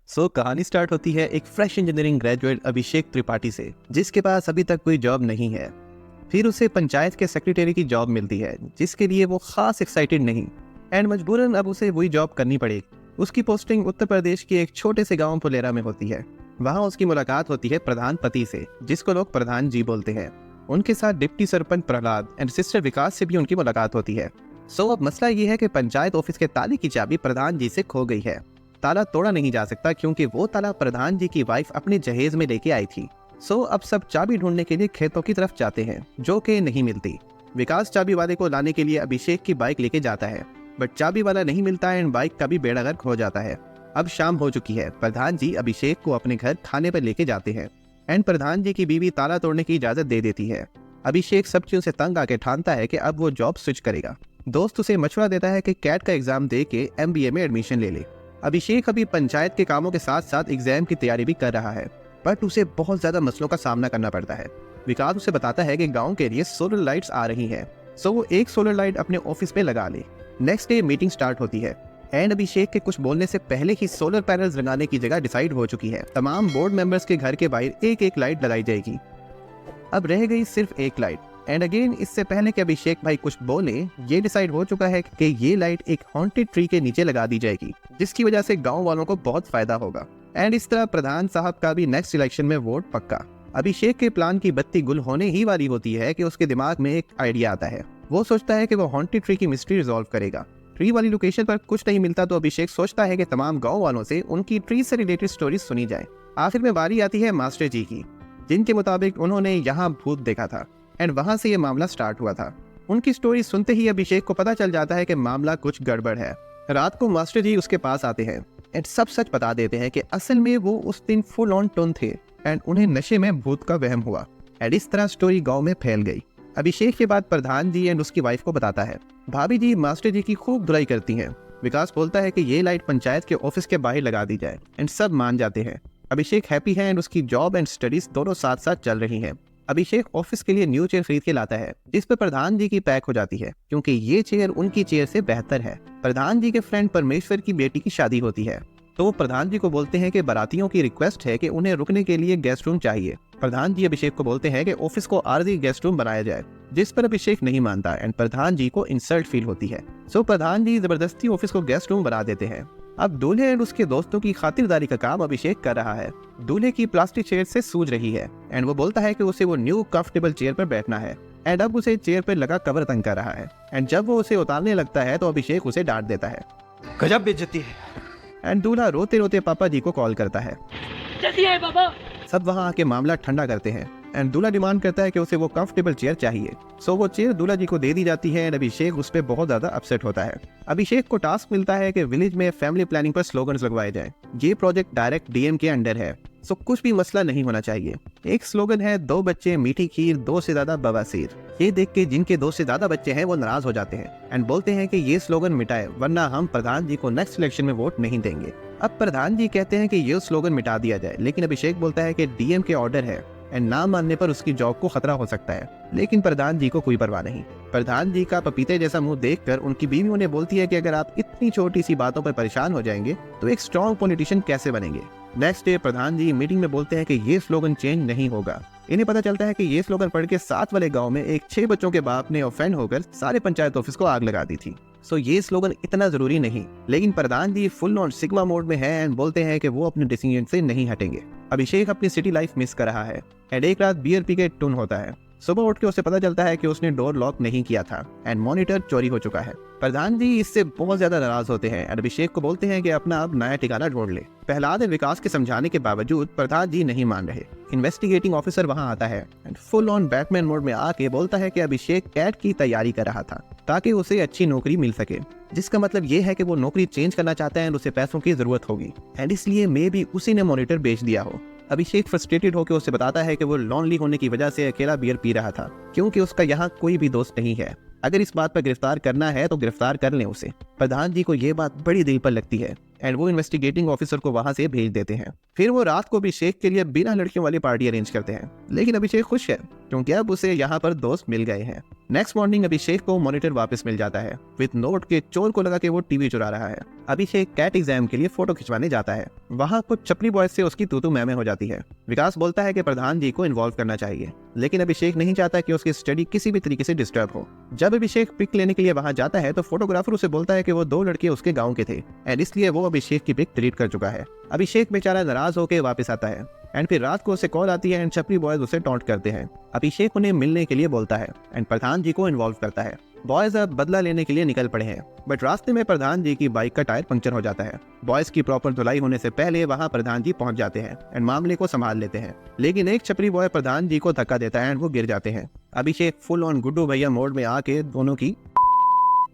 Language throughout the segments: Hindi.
कहानी स्टार्ट होती है एक फ्रेश इंजीनियरिंग ग्रेजुएट अभिषेक त्रिपाठी से, जिसके पास अभी तक कोई जॉब नहीं है। फिर उसे पंचायत के सेक्रेटरी की जॉब मिलती है, जिसके लिए वो खास एक्साइटेड नहीं, एंड मजबूरन अब उसे वही जॉब करनी पड़ेगी। उसकी पोस्टिंग उत्तर प्रदेश के एक छोटे से गांव फुलेरा में होती है। वहां उसकी मुलाकात होती है प्रधान पति से, जिसको लोग प्रधान जी बोलते हैं। उनके साथ deputy sarpanch Prahlad and sister Vikas से भी उनकी मुलाकात होती है। अब मसला ये है कि पंचायत ऑफिस के ताले की चाबी प्रधान जी से खो गई है। ताला तोड़ा नहीं जा सकता क्योंकि वो ताला प्रधान जी की वाइफ अपने जहेज में लेके आई थी। अब सब चाबी ढूंढने के लिए खेतों की तरफ जाते हैं, जो कि नहीं मिलती। विकास चाबी वाले को लाने के लिए अभिषेक की बाइक लेके जाता है, बट चाबी वाला नहीं मिलता है एंड बाइक का भी बेड़ा गर्क हो जाता है। अब शाम हो चुकी है। प्रधान जी अभिषेक को अपने घर खाने पर लेके जाते हैं एंड प्रधान जी की बीवी ताला तोड़ने की इजाजत दे देती है। अभिषेक सब चीजों से तंग आके ठानता है कि अब वो जॉब स्विच करेगा। दोस्त उसे मशवरा देता है कि कैट का एग्जाम दे के MBA में एडमिशन ले ले। अभिषेक अभी पंचायत के कामों के साथ साथ एग्जाम की तैयारी भी कर रहा है, बट उसे बहुत ज्यादा मसलों का सामना करना पड़ता है। विकास उसे बताता है कि गांव के लिए सोलर लाइट्स आ रही हैं, वो एक सोलर लाइट अपने ऑफिस में लगा ले। नेक्स्ट डे मीटिंग स्टार्ट होती है एंड अभिषेक के कुछ बोलने से पहले ही सोलर पैनल्स लगाने की जगह डिसाइड हो चुकी है। तमाम बोर्ड मेंबर्स के घर के बाहर एक एक लाइट लगाई जाएगी। अब रह गई सिर्फ एक लाइट एंड अगेन इससे पहले कि अभिषेक भाई कुछ बोले, ये डिसाइड हो चुका है कि ये लाइट एक हॉन्टेड ट्री के नीचे लगा दी जाएगी, जिसकी वजह से गांव वालों को बहुत फायदा होगा। एंड इस तरह प्रधान साहब का भी नेक्स्ट इलेक्शन में वोट पक्का। अभिषेक के प्लान की बत्ती गुल होने ही वाली होती है कि उसके दिमाग में एक आइडिया आता है। वो सोचता है कि वो हॉन्टेड ट्री की मिस्ट्री रिजॉल्व करेगा। ट्री वाली लोकेशन पर कुछ नहीं मिलता तो अभिषेक सोचता है कि तमाम गाँव वालों से उनकी ट्री से रिलेटेड स्टोरी सुनी जाए। आखिर में बारी आती है मास्टर जी की, जिनके मुताबिक उन्होंने यहाँ भूत देखा था एंड वहां से ये मामला स्टार्ट हुआ था। उनकी स्टोरी सुनते ही अभिषेक को पता चल जाता है कि मामला कुछ गड़बड़ है। रात को मास्टर जी उसके पास आते हैं एंड सब सच बता देते हैं कि असल में वो उस दिन फुल ऑन टोन थे एंड उन्हें नशे में भूत का वहम हुआ। एंड इस तरह स्टोरी गांव में फैल गई। अभिषेक के बाद प्रधान जी एंड उसकी वाइफ को बताता है। भाभी जी मास्टर जी की खूब धुलाई करती हैं। विकास बोलता है कि ये लाइट पंचायत के ऑफिस के बाहर लगा दी जाए एंड सब मान जाते हैं। अभिषेक हैप्पी है एंड उसकी जॉब एंड स्टडीज दोनों साथ साथ चल रही हैं। अभिषेक ऑफिस के लिए न्यू चेयर खरीद के लाता है, जिस पर प्रधान जी की पैक हो जाती है, क्योंकि ये चेयर उनकी चेयर से बेहतर है। प्रधान जी के फ्रेंड परमेश्वर की बेटी की शादी होती है, तो वो प्रधान जी को बोलते हैं कि बारातियों की रिक्वेस्ट है कि उन्हें रुकने के लिए गेस्ट रूम चाहिए। प्रधान जी अभिषेक को बोलते हैं कि ऑफिस को आरजी गेस्ट रूम बनाया जाए, जिस पर अभिषेक नहीं मानता एंड प्रधान जी को इंसल्ट फील होती है। प्रधान जी जबरदस्ती ऑफिस को गेस्ट रूम बना देते हैं। अब दूल्हे एंड उसके दोस्तों की खातिरदारी का काम अभिषेक कर रहा है। दूल्हे की प्लास्टिक चेयर से सूज रही है एंड वो बोलता है कि उसे वो न्यू कंफर्टेबल चेयर पर बैठना है एंड अब उसे चेयर पर लगा कवर तंग कर रहा है। एंड जब वो उसे उतारने लगता है तो अभिषेक उसे डांट देता है। गजब बेइज्जती है। एंड दूल्हा रोते रोते पापा जी को कॉल करता है। जल्दी आए पापा। सब वहाँ आके मामला ठंडा करते हैं एंड दूल्हा डिमांड करता है कि उसे वो कंफर्टेबल चेयर चाहिए। वो चेयर दूल्हा जी को दे दी जाती है एंड अभिषेक उस पर बहुत ज्यादा अपसेट होता है। अभिषेक को टास्क मिलता है कि विलेज में फैमिली प्लानिंग पर स्लोगन्स लगवाए जाएं। ये प्रोजेक्ट डायरेक्ट DM के अंडर है, कुछ भी मसला नहीं होना चाहिए। एक स्लोगन है 2 बच्चे मीठी खीर 2 से ज्यादा बवासीर। ये देख के जिनके 2 से ज्यादा बच्चे हैं वो नाराज हो जाते हैं एंड बोलते हैं कि ये स्लोगन मिटाए, वरना हम प्रधान जी को नेक्स्ट इलेक्शन में वोट नहीं देंगे। अब प्रधान जी कहते हैं कि ये स्लोगन मिटा दिया जाए, लेकिन अभिषेक बोलता है कि DM के ऑर्डर है एंड ना मानने पर उसकी जॉब को खतरा हो सकता है। लेकिन प्रधान जी को कोई परवाह नहीं। प्रधान जी का पपीते जैसा मुंह देखकर उनकी बीवी उन्हें बोलती है कि अगर आप इतनी छोटी सी बातों पर परेशान हो जाएंगे तो एक स्ट्रॉन्ग पॉलिटिशियन कैसे बनेंगे। नेक्स्ट डे प्रधान जी मीटिंग में बोलते हैं कि ये स्लोगन चेंज नहीं होगा। इन्हें पता चलता है कि ये स्लोगन पढ़ के साथ वाले गांव में एक 6 बच्चों के बाप ने ऑफेंड होकर सारे पंचायत ऑफिस को आग लगा दी थी। ये स्लोगन इतना जरूरी नहीं। लेकिन प्रधान जी फुल ऑन सिग्मा मोड में है एंड बोलते हैं कि वो अपने डिसीजन से नहीं हटेंगे। अभिषेक अपनी सिटी लाइफ मिस कर रहा है एंड एक रात बियर पी के टून होता है। सुबह उठ के उसे पता चलता है कि उसने डोर लॉक नहीं किया था एंड मॉनिटर चोरी हो चुका है। प्रधान जी इससे बहुत ज्यादा नाराज होते हैं एंड अभिषेक को बोलते हैं कि अपना अब नया ठिकाना ढूंढ ले। प्रहलाद विकास के समझाने के बावजूद प्रधान जी नहीं मान रहे। इन्वेस्टिगेटिंग ऑफिसर वहां आता है and full on Batman mode में आके बोलता है कि अभिषेक कैट की तैयारी कर रहा था ताकि उसे अच्छी नौकरी मिल सके, जिसका मतलब ये है कि वो नौकरी चेंज करना चाहता है एंड उसे पैसों की जरूरत होगी एंड इसलिए मे भी उसी ने मॉनिटर बेच दिया हो। अभिषेक फ्रस्ट्रेटेड होकर उसे बताता है कि वो लॉनली होने की वजह से अकेला बियर पी रहा था, क्योंकि उसका यहाँ कोई भी दोस्त नहीं है। अगर इस बात पर गिरफ्तार करना है तो गिरफ्तार कर लें उसे। प्रधान जी को ये बात बड़ी दिल पर लगती है एंड वो इन्वेस्टिगेटिंग ऑफिसर को वहां से भेज देते हैं। फिर वो रात को अभिषेक के लिए बिना लड़कियों वाली पार्टी अरेंज करते हैं, लेकिन अभिषेक खुश है क्योंकि अब उसे यहाँ पर दोस्त मिल गए हैं। नेक्स्ट मॉर्निंग अभिषेक को मॉनिटर वापस मिल जाता है विद नोट के चोर को लगा के वो टीवी चुरा रहा है। अभिषेक कैट एग्जाम के लिए फोटो खिंचवाने जाता है। वहाँ कुछ चपली बॉयज से उसकी तू मैमे हो जाती है। विकास बोलता है कि प्रधान जी को इन्वॉल्व करना चाहिए, लेकिन अभिषेक नहीं चाहता कि उसकी स्टडी किसी भी तरीके से डिस्टर्ब हो। जब अभिषेक पिक लेने के लिए वहाँ जाता है तो फोटोग्राफर उसे बोलता है कि वो 2 लड़के उसके गाँव के थे एंड इसलिए वो अभिषेक की पिक डिलीट कर चुका है। अभिषेक बेचारा नाराज होकर वापस आता है एंड फिर रात को उसे कॉल आती है एंड चपली बॉयज उसे टॉन्ट करते हैं। अभिषेक उन्हें मिलने के लिए बोलता है एंड प्रधान जी को इन्वॉल्व करता है। बॉयज अब बदला लेने के लिए निकल पड़े हैं, बट रास्ते में प्रधान जी की बाइक का टायर पंक्चर हो जाता है। बॉयज की प्रॉपर धुलाई होने से पहले वहां प्रधान जी पहुंच जाते हैं एंड मामले को संभाल लेते हैं, लेकिन एक चपली बॉय प्रधान जी को धक्का देता है एंड वो गिर जाते हैं। अभिषेक फुल ऑन गुड्डू भैया मोड में आके दोनों की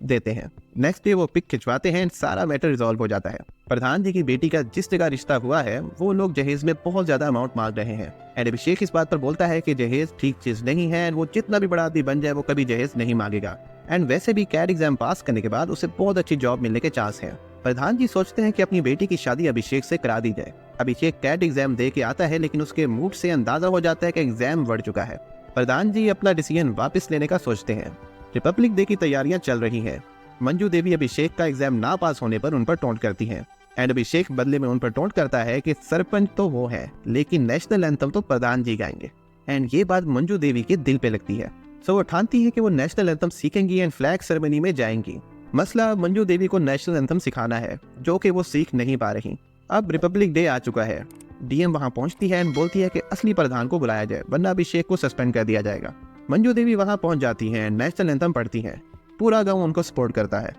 देते हैं। नेक्स्ट डे वो पिक खिंचवाते हैं, सारा मैटर रिजॉल्व हो जाता है। प्रधान जी की बेटी का जिस जगह रिश्ता हुआ है वो लोग जहेज में बहुत ज्यादा अमाउंट मांग रहे हैं एंड अभिषेक इस बात पर बोलता है कि जहेज ठीक चीज नहीं है एंड वो जितना भी बड़ा आदमी बन जाए वो कभी जहेज नहीं मांगेगा एंड वैसे भी कैट एग्जाम पास करने के बाद उसे बहुत अच्छी जॉब मिलने के चांस है। प्रधान जी सोचते हैं कि अपनी बेटी की शादी अभिषेक से करा दी जाए। अभिषेक कैट एग्जाम दे के आता है, लेकिन उसके मूड से अंदाजा हो जाता है कि एग्जाम बढ़ चुका है। प्रधान जी अपना डिसीजन वापस लेने का सोचते हैं। रिपब्लिक डे की तैयारियां चल रही है। मंजू देवी अभिषेक का एग्जाम ना पास होने पर उन पर टोंट करती हैं एंड अभिषेक बदले में उन पर टोंट करता है कि सरपंच तो वो है लेकिन नेशनल एंथम तो प्रधान जी गाएंगे एंड ये बात मंजू देवी के दिल पे लगती है। सो वो ठानती है कि वो नेशनल एंथम सीखेंगी एंड फ्लैग सेरेमनी में जाएंगी। मसला मंजू देवी को नेशनल एंथम सिखाना है जो कि वो सीख नहीं पा रही। अब रिपब्लिक डे आ चुका है। डीएम वहां पहुंचती है एंड बोलती है कि असली प्रधान को बुलाया जाए वरना अभिषेक को सस्पेंड कर दिया जाएगा। मंजू देवी वहां पहुंच जाती है, नेशनल एंथम पढ़ती है। पूरा गांव उनको सपोर्ट करता है।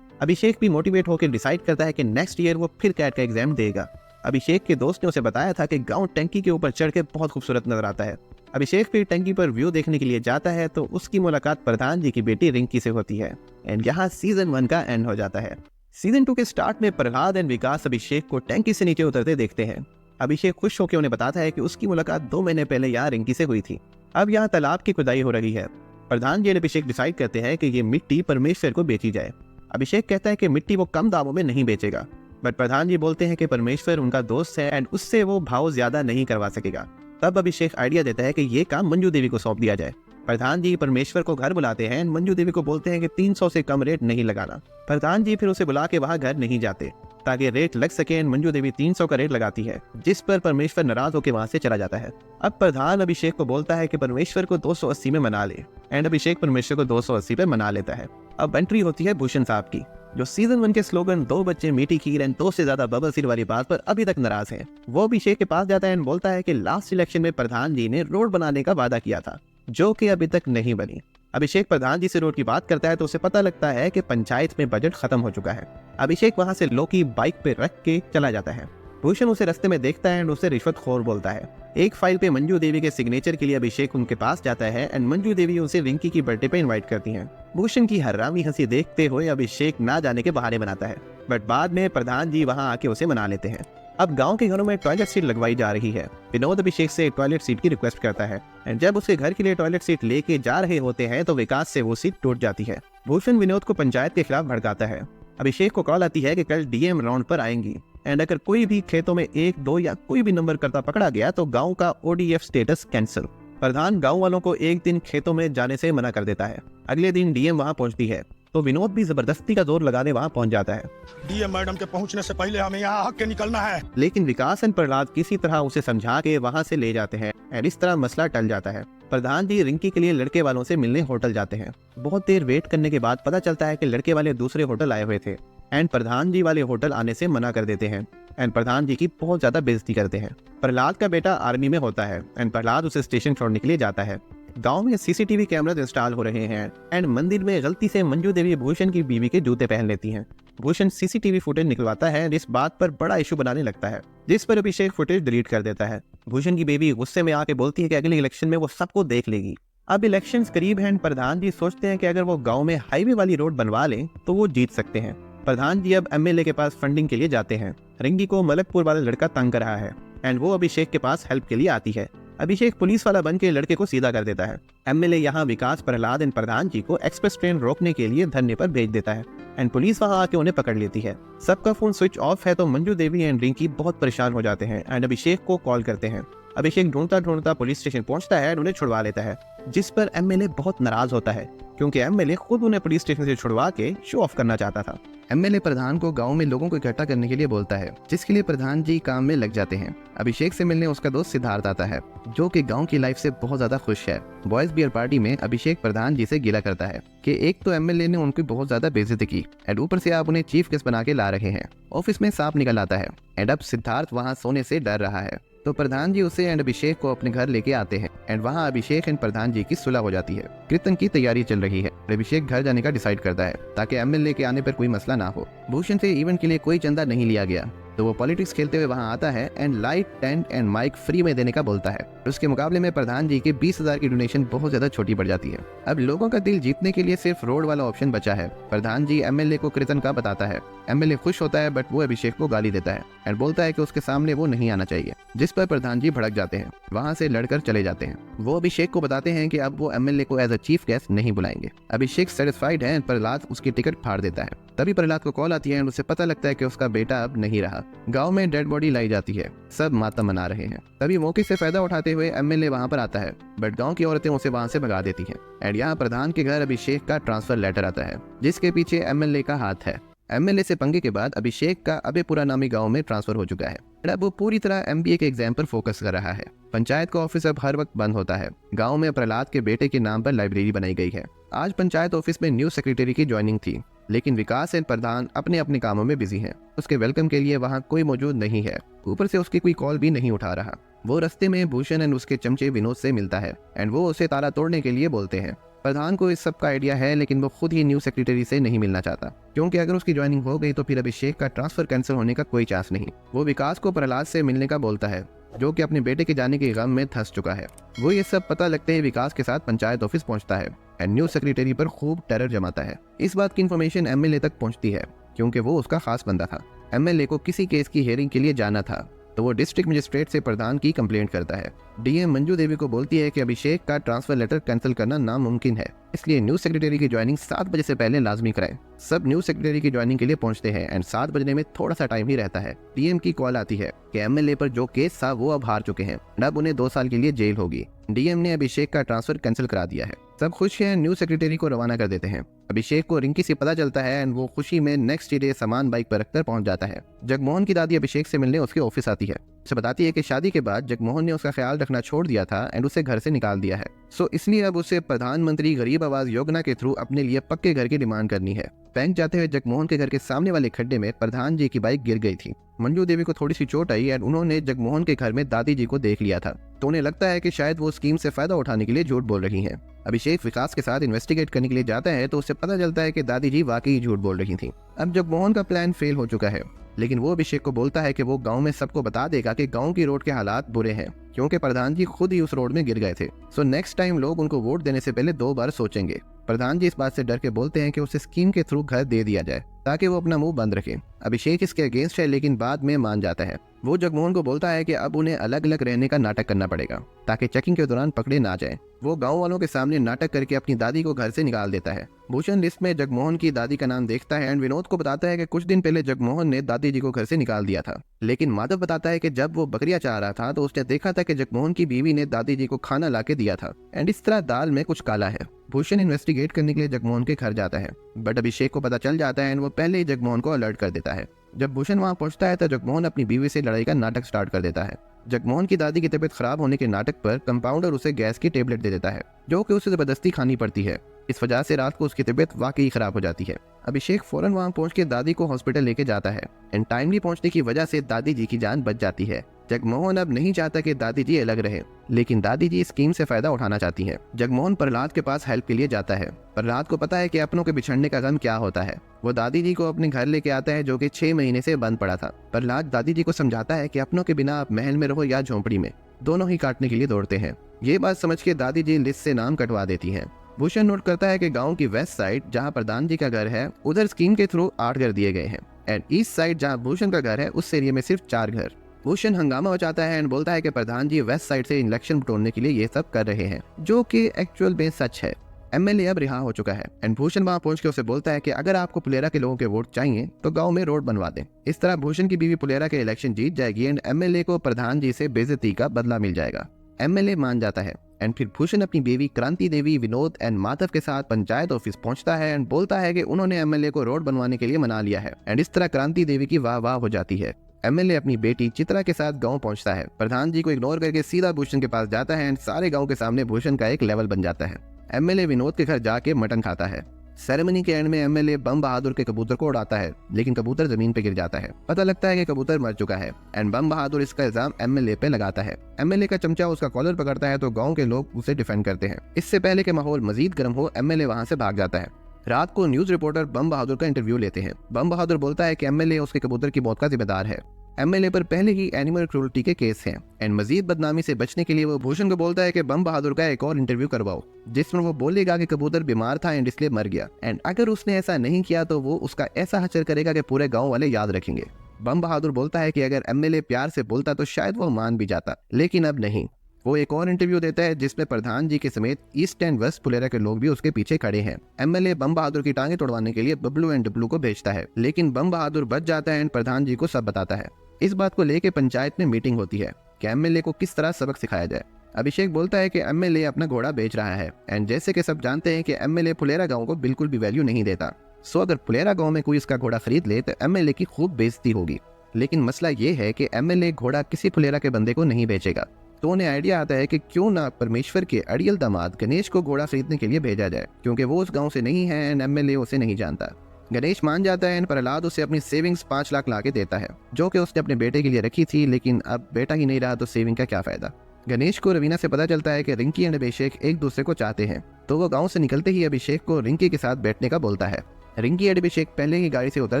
अभिषेक भी मोटिवेट होकर डिसाइड करता है कि नेक्स्ट ईयर वो फिर कैट का एग्जाम देगा। अभिषेक के दोस्त ने उसे बताया था कि गांव टंकी के ऊपर चढ़ के बहुत खूबसूरत नजर आता है। अभिषेक फिर टंकी पर व्यू देखने के लिए जाता है तो उसकी मुलाकात प्रधान जी की बेटी रिंकी से होती है एंड यहाँ सीजन 1 का एंड हो जाता है। सीजन 2 के स्टार्ट में प्रहलाद एंड विकास अभिषेक को टंकी से नीचे उतरते देखते हैं। अभिषेक खुश होकर उन्हें बताता है कि उसकी मुलाकात 2 महीने पहले यहाँ रिंकी से हुई थी। अब यहाँ तालाब की खुदाई हो रही है। प्रधान जी और अभिषेक डिसाइड करते हैं कि ये मिट्टी परमेश्वर को बेची जाए। अभिषेक कहता है कि मिट्टी वो कम दामों में नहीं बेचेगा, बट प्रधान जी बोलते हैं कि परमेश्वर उनका दोस्त है एंड उससे वो भाव ज्यादा नहीं करवा सकेगा। तब अभिषेक आइडिया देता है कि ये काम मंजू देवी को सौंप दिया जाए। प्रधान जी परमेश्वर को घर बुलाते हैं एंड मंजू देवी को बोलते हैं कि 300 से कम रेट नहीं लगाना। प्रधान जी फिर उसे बुला के वहाँ घर नहीं जाते ताकि रेट लग सके एंड मंजू देवी 300 का रेट लगाती है, जिस पर परमेश्वर नाराज होकर वहां से चला जाता है। अब प्रधान अभिषेक को बोलता है कि परमेश्वर को 280 में मना ले एंड अभिषेक परमेश्वर को 280 पे मना लेता है। अब एंट्री होती है भूषण साहब की, जो सीजन 1 के स्लोगन 2 बच्चे मीठी खीर एंड 2 से ज्यादा बबल सिर वाली बात पर अभी तक नाराज है। वो अभिषेक के पास जाता है एंड बोलता है कि लास्ट इलेक्शन में प्रधान जी ने रोड बनाने का वादा किया था जो कि अभी तक नहीं बनी। अभिषेक प्रधान जी से रोड की बात करता है तो उसे पता लगता है कि पंचायत में बजट खत्म हो चुका है। अभिषेक वहां से लोकी बाइक पे रख के चला जाता है। भूषण उसे रास्ते में देखता है एंड उसे रिश्वतखोर बोलता है। एक फाइल पे मंजू देवी के सिग्नेचर के लिए अभिषेक उनके पास जाता है एंड मंजू देवी उसे रिंकी की बर्थडे पे इनवाइट करती हैं। भूषण की हरामी हंसी देखते हुए अभिषेक ना जाने के बहाने बनाता है, बट बाद में प्रधान जी वहां आके उसे मना लेते हैं। अब गांव के घरों में टॉयलेट सीट लगवाई जा रही है। विनोद अभिषेक से टॉयलेट सीट की रिक्वेस्ट करता है एंड जब उसके घर के लिए टॉयलेट सीट लेके जा रहे होते हैं तो विकास से वो सीट टूट जाती है। भूषण विनोद को पंचायत के खिलाफ भड़काता है। अभिषेक को कॉल आती है कि कल डीएम राउंड पर आएंगी एंड अगर कोई भी खेतों में 1, 2 या कोई भी नंबर करता पकड़ा गया तो गांव का ओडीएफ स्टेटस कैंसिल। प्रधान गांव वालों को एक दिन खेतों में जाने से मना कर देता है। अगले दिन डीएम वहां पहुंचती है तो विनोद भी जबरदस्ती का जोर लगाने वहां पहुंच जाता है। डीएम मैडम के पहुंचने से पहले हमें यहाँ हक के निकलना है। लेकिन विकास एंड प्रहलाद किसी तरह उसे समझा के वहां से ले जाते हैं एंड इस तरह मसला टल जाता है। प्रधान जी रिंकी के लिए लड़के वालों से मिलने होटल जाते हैं। बहुत देर वेट करने के बाद पता चलता है कि लड़के वाले दूसरे होटल आए हुए थे एंड प्रधान जी वाले होटल आने से मना कर देते हैं एंड प्रधान जी की बहुत ज्यादा बेइज्जती करते हैं। प्रहलाद का बेटा आर्मी में होता है एंड प्रहलाद उसे स्टेशन छोड़ने के लिए जाता है। गांव में सीसीटीवी कैमरास इंस्टॉल हो रहे हैं एंड मंदिर में गलती से मंजू देवी भूषण की बीवी के जूते पहन लेती हैं। भूषण सीसीटीवी फुटेज निकलवाता है एंड इस बात पर बड़ा इशू बनाने लगता है, जिस पर अभिषेक फुटेज डिलीट कर देता है। भूषण की बेबी गुस्से में आके बोलती है कि अगले इलेक्शन में वो सबको देख लेगी। अब इलेक्शंस करीब हैं। प्रधान जी सोचते हैं कि अगर वो गांव में हाईवे वाली रोड बनवा लें तो वो जीत सकते हैं। प्रधान जी अब एमएलए के पास फंडिंग के लिए जाते हैं। रिंकी को मलकपुर वाला लड़का तंग कर रहा है एंड वो अभिषेक के पास हेल्प के लिए आती है। अभिषेक पुलिस वाला बन के लड़के को सीधा कर देता है। एमएलए यहाँ विकास, प्रहलाद एंड प्रधान जी को एक्सप्रेस ट्रेन रोकने के लिए धरने पर भेज देता है एंड पुलिस वहां आके उन्हें पकड़ लेती है। सबका फोन स्विच ऑफ है तो मंजू देवी एंड रिंकी बहुत परेशान हो जाते हैं एंड अभिषेक को कॉल करते हैं। अभिषेक ढूंढता ढूंढता पुलिस स्टेशन पहुंचता है और उन्हें छुड़वा लेता है, जिस पर एमएलए बहुत नाराज होता है क्योंकि एमएलए खुद उन्हें पुलिस स्टेशन से छुड़वा के शो ऑफ करना चाहता था। एमएलए प्रधान को गांव में लोगों को इकट्ठा करने के लिए बोलता है, जिसके लिए प्रधान जी काम में लग जाते हैं। अभिषेक से मिलने उसका दोस्त सिद्धार्थ आता है, जो कि गांव की लाइफ से बहुत ज्यादा खुश है। बॉयज बियर पार्टी में अभिषेक प्रधान जी से गिला करता है कि एक तो एमएलए ने उनकी बहुत ज्यादा बेइज्जती की एंड ऊपर से आप उन्हें चीफ गेस्ट बना के ला रहे हैं। ऑफिस में सांप निकल आता है एंड अब सिद्धार्थ वहाँ सोने से डर रहा है, तो प्रधान जी उसे एंड अभिषेक को अपने घर लेके आते हैं एंड वहाँ अभिषेक एंड प्रधान जी की सुलह हो जाती है। कीर्तन की तैयारी चल रही है। अभिषेक घर जाने का डिसाइड करता है ताकि एमएलए के आने पर कोई मसला ना हो। भूषण से इवेंट के लिए कोई चंदा नहीं लिया गया, तो वो पॉलिटिक्स खेलते हुए वहाँ आता है and light, tent and mic free में देने का बोलता है। उसके मुकाबले में प्रधान जी के 20,000 की डोनेशन बहुत ज्यादा छोटी पड़ जाती है। अब लोगों का दिल जीतने के लिए सिर्फ रोड वाला ऑप्शन बचा है। प्रधान जी एमएलए को कीर्तन का बताता है। एमएलए खुश होता है बट वो अभिषेक को गाली देता है एंड बोलता है कि उसके सामने वो नहीं आना चाहिए, जिस पर प्रधान जी भड़क जाते हैं, वहाँ से लड़कर चले जाते हैं। वो अभिषेक को बताते हैं कि अब वो एमएलए को एज अ चीफ गेस्ट नहीं बुलाएंगे। अभिषेक सेटिस्फाइड है, प्रहलाद उसकी टिकट फाड़ देता है। तभी प्रहलाद को कॉल आती है और उसे पता लगता है कि उसका बेटा अब नहीं रहा। गांव में डेड बॉडी लाई जाती है, सब मातम मना रहे हैं। तभी मौके से फायदा उठाते हुए एमएलए वहां पर आता है, बट गांव की औरतें उसे वहां से भगा देती हैं एंड यहाँ प्रधान के घर अभिषेक का ट्रांसफर लेटर आता है, जिसके पीछे एमएलए का हाथ है। एमएलए से पंगे के बाद अभिषेक का अबेपुरा नामी गांव में ट्रांसफर हो चुका है। अब वो पूरी तरह एमबीए के एग्जाम पर फोकस कर रहा है। पंचायत का ऑफिस अब हर वक्त बंद होता है। गांव में प्रहलाद के बेटे के नाम पर लाइब्रेरी बनाई गई है। आज पंचायत ऑफिस में न्यू सेक्रेटरी की ज्वाइनिंग थी, लेकिन विकास एंड प्रधान अपने अपने कामों में बिजी हैं। उसके वेलकम के लिए वहाँ कोई मौजूद नहीं है, ऊपर से उसकी कोई कॉल भी नहीं उठा रहा। वो रास्ते में भूषण एंड उसके चमचे विनोद से मिलता है एंड वो उसे ताला तोड़ने के लिए बोलते हैं। प्रधान को इस सब का आइडिया है, लेकिन वो खुद ही न्यू सेक्रेटरी से नहीं मिलना चाहता, क्योंकि अगर उसकी ज्वाइनिंग हो गई तो फिर अभिषेक का ट्रांसफर कैंसिल होने का कोई चांस नहीं। वो विकास को प्रहलाद से मिलने का बोलता है, जो कि अपने बेटे के जाने के गम में धंस चुका है। वो ये सब पता लगते ही विकास के साथ पंचायत ऑफिस पहुंचता है एंड न्यू सेक्रेटरी पर खूब टेरर जमाता है। इस बात की इन्फॉर्मेशन एमएलए तक पहुंचती है, क्योंकि वो उसका खास बंदा था। एमएलए को किसी केस की हियरिंग के लिए जाना था, तो वो डिस्ट्रिक्ट मजिस्ट्रेट से प्रधान की कंप्लेंट करता है। डीएम मंजू देवी को बोलती है कि अभिषेक का ट्रांसफर लेटर कैंसिल करना नामुमकिन है, इसलिए न्यू सेक्रेटरी की ज्वाइनिंग 7 बजे से पहले लाजमी कराएं। सब न्यू सेक्रेटरी की ज्वाइनिंग के लिए पहुंचते हैं एंड 7 बजने में थोड़ा सा टाइम ही रहता है। डीएम की कॉल आती है कि एमएलए पर जो केस था वो अब हार चुके हैं, अब उन्हें 2 साल के लिए जेल होगी। डीएम ने अभिषेक का ट्रांसफर कैंसिल करा दिया है। सब खुश हैं, न्यू सेक्रेटरी को रवाना कर देते हैं। अभिषेक को रिंकी से पता चलता है एंड वो खुशी में नेक्स्ट डे सामान बाइक पर रखकर पहुंच जाता है। जगमोहन की दादी अभिषेक से मिलने उसके ऑफिस आती है। उसे बताती है कि शादी के बाद जगमोहन ने उसका ख्याल रखना छोड़ दिया था एंड उसे घर से निकाल दिया है, सो इसलिए अब उसे प्रधानमंत्री गरीब आवास योजना के थ्रू अपने लिए पक्के घर की डिमांड करनी है। बैंक जाते हुए जगमोहन के घर के सामने वाले खड्डे में प्रधान जी की बाइक गिर गई थी। मंजू देवी को थोड़ी सी चोट आई एंड उन्होंने जगमोहन के घर में दादी जी को देख लिया था, तो उन्हें लगता है कि शायद वो स्कीम से फायदा उठाने के लिए झूठ बोल रही हैं। अभिषेक विकास के साथ इन्वेस्टिगेट करने के लिए जाता है, तो उसे पता चलता है कि दादी जी वाकई झूठ बोल रही थी। अब जगमोहन का प्लान फेल हो चुका है, लेकिन वो अभिषेक को बोलता है कि वो गांव में सबको बता देगा कि गांव की रोड के हालात बुरे हैं, क्योंकि प्रधान जी खुद ही उस रोड में गिर गए थे। सो नेक्स्ट टाइम लोग उनको वोट देने से पहले 2 बार सोचेंगे। प्रधान जी इस बात से डर के बोलते हैं कि उसे स्कीम के थ्रू घर दे दिया जाए ताकि वो अपना मुंह बंद रखे। अभिषेक इसके अगेंस्ट है, लेकिन बाद में मान जाता है। वो जगमोहन को बोलता है कि अब उन्हें अलग अलग रहने का नाटक करना पड़ेगा ताकि चेकिंग के दौरान पकड़े ना जाए। वो गांव वालों के सामने नाटक करके अपनी दादी को घर से निकाल देता है। भूषण लिस्ट में जगमोहन की दादी का नाम देखता है एंड विनोद को बताता है कि कुछ दिन पहले जगमोहन ने दादी जी को घर से निकाल दिया था, लेकिन माधव बताता है कि जब वो बकरियां चाह रहा था तो उसने देखा था कि जगमोहन की बीवी ने दादी जी को खाना ला के दिया था एंड इस तरह दाल में कुछ काला है। भूषण इन्वेस्टिगेट करने के लिए जगमोहन के घर जाता है, बट अभिषेक को पता चल जाता है एंड वो पहले ही जगमोहन को अलर्ट कर देता है। जब भूषण वहां पहुंचता है तो जगमोहन अपनी बीवी से लड़ाई का नाटक स्टार्ट कर देता है। जगमोहन की दादी की तबीयत खराब होने के नाटक पर कंपाउंडर उसे गैस की टेबलेट दे देता है, जो कि उसे जबरदस्ती खानी पड़ती है। इस वजह से रात को उसकी तबीयत वाकई खराब हो जाती है। अभिषेक फौरन वहां पहुंच के दादी को हॉस्पिटल लेके जाता है एंड टाइमली पहुंचने की वजह से दादी जी की जान बच जाती है। जगमोहन अब नहीं चाहता कि दादी जी अलग रहे, लेकिन दादी जी इस स्कीम से फायदा उठाना चाहती हैं। जगमोहन प्रहलाद के पास हेल्प के लिए जाता है। प्रहलाद को पता है कि अपनों के बिछड़ने का गम क्या होता है। वो दादी जी को अपने घर लेके आता है, जो कि 6 महीने से बंद पड़ा था। प्रहलाद दादी जी को समझाता है कि अपनों के बिना आप महल में रहो या झोंपड़ी में, दोनों ही काटने के लिए दौड़ते हैं। ये बात समझ के दादी जी लिस्ट से नाम कटवा देती हैं। भूषण नोट करता है कि गांव की वेस्ट साइड जहां प्रधान जी का घर है, उधर स्कीम के थ्रू 8 घर दिए गए हैं एंड ईस्ट साइड जहां भूषण का घर है, उस एरिया में सिर्फ 4 घर। भूषण हंगामा मचाता है एंड बोलता है कि प्रधान जी वेस्ट साइड से इलेक्शन बटोरने के लिए ये सब कर रहे हैं, जो कि एक्चुअल में सच है। एमएलए अब रिहा हो चुका है एंड भूषण वहां पहुंच के उसे बोलता है कि अगर आपको पुलेरा के लोगों के वोट चाहिए तो गांव में रोड बनवा दें। इस तरह भूषण की बीवी पुलेरा के इलेक्शन जीत जाएगी एंड एमएलए को प्रधान जी से बेइज्जती का बदला मिल जाएगा। एमएलए मान जाता है एंड फिर भूषण अपनी बीवी क्रांति देवी, विनोद एंड माधव के साथ पंचायत ऑफिस पहुंचता है एंड बोलता है कि उन्होंने एमएलए को रोड बनवाने के लिए मना लिया है एंड इस तरह क्रांति देवी की वाह वाह हो जाती है। एमएलए अपनी बेटी चित्रा के साथ गांव पहुंचता है, प्रधान जी को इग्नोर करके सीधा भूषण के पास जाता है एंड सारे गांव के सामने भूषण का एक लेवल बन जाता है। एमएलए विनोद के घर जाके मटन खाता है। सेरेमनी के एंड में एमएलए बम बहादुर के कबूतर को उड़ाता है लेकिन कबूतर जमीन पे गिर जाता है। पता लगता है कि कबूतर मर चुका है एंड बम बहादुर इसका इल्जाम एमएलए पे लगाता है। एमएलए का चमचा उसका कॉलर पकड़ता है तो गांव के लोग उसे डिफेंड करते हैं। इससे पहले कि माहौल मजीद गर्म हो, एमएलए वहां से भाग जाता है। रात को न्यूज रिपोर्टर बम बहादुर का इंटरव्यू लेते हैं। बम बहादुर बोलता है कि एमएलए उसके कबूतर की मौत का जिम्मेदार है। एमएलए पर पहले ही एनिमल क्रूरल्टी के केस हैं एंड मजीद बदनामी से बचने के लिए वो भूषण को बोलता है कि बम बहादुर का एक और इंटरव्यू करवाओ जिसमें वो बोलेगा कि कबूतर बीमार था एंड इसलिए मर गया एंड अगर उसने ऐसा नहीं किया तो वो उसका ऐसा हचर करेगा कि पूरे गांव वाले याद रखेंगे। बम बहादुर बोलता है कि अगर एमएलए प्यार से बोलता तो शायद वो मान भी जाता, लेकिन अब नहीं। वो एक और इंटरव्यू देता है जिसमें प्रधान जी के समेत ईस्ट एंड वेस्ट पुलेरा के लोग भी उसके पीछे खड़े हैं। एमएलए बम बहादुर की टांगे तोड़वाने के लिए बबलू एंड डब्लू को भेजता है लेकिन बम बहादुर बच जाता है एंड प्रधान जी को सब बताता है। इस बात को लेकर पंचायत में मीटिंग होती है कि एमएलए को किस तरह सबक सिखाया जाए। अभिषेक बोलता है कि एमएलए अपना घोड़ा बेच रहा है एंड जैसे कि सब जानते हैं कि एमएलए पुलेरा गांव को बिल्कुल भी वैल्यू नहीं देता, सो अगर पुलेरा गांव में कोई इसका घोड़ा खरीद ले तो एमएलए की खूब बेइज्जती होगी। लेकिन मसला ये है कि एमएलए घोड़ा किसी पुलेरा के बंदे को नहीं बेचेगा। तो उन्हें आइडिया आता है कि क्यों ना परमेश्वर के अड़ियल दामाद गणेश को घोड़ा खरीदने के लिए भेजा जाए क्योंकि वो उस गांव से नहीं है एंड एमएलए उसे नहीं जानता। गणेश मान जाता है एंड प्रहलाद उसे अपनी सेविंग्स 5 लाख ला के देता है जो कि उसने अपने बेटे के लिए रखी थी, लेकिन अब बेटा ही नहीं रहा तो सेविंग का क्या फायदा। गणेश को रवीना से पता चलता है कि रिंकी एंड अभिषेक एक दूसरे को चाहते हैं तो वो गांव से निकलते ही अभिषेक को रिंकी के साथ बैठने का बोलता है। रिंकी एंड अभिषेक पहले ही गाड़ी से उतर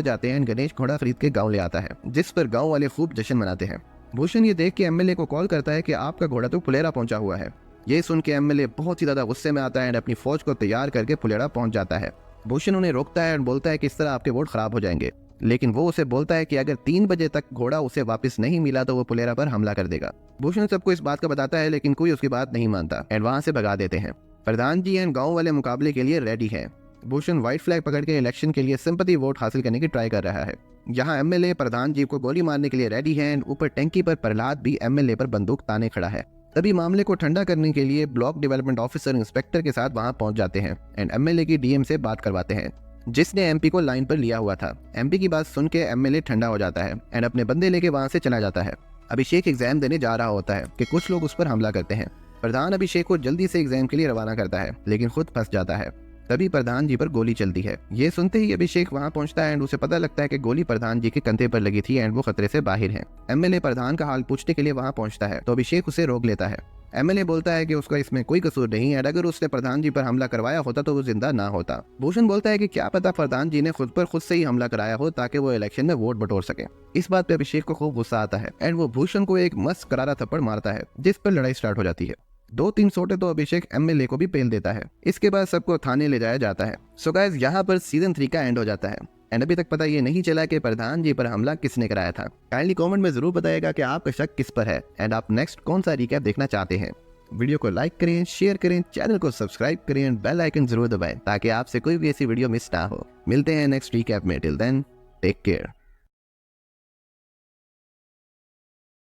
जाते हैं एंड गणेश घोड़ा खरीद के गाँव ले आता है जिस पर गाँव वाले खूब जश्न मनाते हैं। भूषण ये देख के एमएलए को कॉल करता है कि आपका घोड़ा तो पुलेरा पहुंचा हुआ है। ये सुन के एमएलए बहुत ही ज्यादा गुस्से में आता है एंड अपनी फौज को तैयार करके पुलेरा पहुंच जाता है। भूषण उन्हें रोकता है और बोलता है कि इस तरह आपके वोट खराब हो जाएंगे, लेकिन वो उसे बोलता है कि अगर 3 बजे तक घोड़ा उसे वापस नहीं मिला तो वो पुलेरा पर हमला कर देगा। भूषण सबको इस बात का बताता है लेकिन कोई उसकी बात नहीं मानता एंड वहां से भगा देते हैं। प्रधान जी एंड गाँव वाले मुकाबले के लिए रेडी है। भूषण व्हाइट फ्लैग पकड़ के इलेक्शन के लिए सिंपैथी वोट हासिल करने की ट्राई कर रहा है। यहाँ एमएलए प्रधान जी को गोली मारने के लिए रेडी है एंड ऊपर टैंकी पर प्रहलाद भी एमएलए पर बंदूक ताने खड़ा है। तभी मामले को ठंडा करने के लिए ब्लॉक डेवलपमेंट ऑफिसर इंस्पेक्टर के साथ वहां पहुंच जाते हैं एंड एमएलए की डीएम से बात करवाते हैं जिसने एमपी को लाइन पर लिया हुआ था। एमपी की बात सुन के एमएलए ठंडा हो जाता है एंड अपने बंदे लेके वहां से चला जाता है। अभिषेक एग्जाम देने जा रहा होता है कि कुछ लोग उस पर हमला करते हैं। प्रधान अभिषेक को जल्दी से एग्जाम के लिए रवाना करता है लेकिन खुद फंस जाता है। तभी प्रधान जी पर गोली चलती है। ये सुनते ही अभिषेक वहां पहुंचता है एंड उसे पता लगता है कि गोली प्रधान जी के कंधे पर लगी थी एंड वो खतरे से बाहर है। एमएलए प्रधान का हाल पूछने के लिए वहां पहुंचता है तो अभिषेक उसे रोक लेता है। एमएलए बोलता है कि उसका इसमें कोई कसूर नहीं है, अगर उसने प्रधान जी पर हमला करवाया होता तो वो जिंदा ना होता। भूषण बोलता है कि क्या पता प्रधान जी ने खुद पर खुद से ही हमला कराया हो ताकि वो इलेक्शन में वोट बटोर सके। इस बात पे अभिषेक को खूब गुस्सा आता है एंड वो भूषण को एक मस्त करारा थप्पड़ मारता है जिस पर लड़ाई स्टार्ट हो जाती है। 2-3 सोटे तो अभिषेक एमएलए को भी पेल देता है। इसके बाद सबको थाने ले जाया जाता है। सो गाइस, यहाँ पर सीजन 3 का एंड हो जाता है एंड अभी तक पता ये नहीं चला कि प्रधान जी पर हमला किसने कराया था। काइंडली कमेंट में जरूर बताइएगा कि आपका शक किस पर है एंड आप नेक्स्ट कौन सा रिकैप देखना चाहते हैं। वीडियो को लाइक करें, शेयर करें, चैनल को सब्सक्राइब करें एंड बेल आइकन जरूर दबाएं ताकि आपसे कोई भी ऐसी वीडियो मिस ना हो। मिलते हैं नेक्स्ट रिकैप में। Till then take care.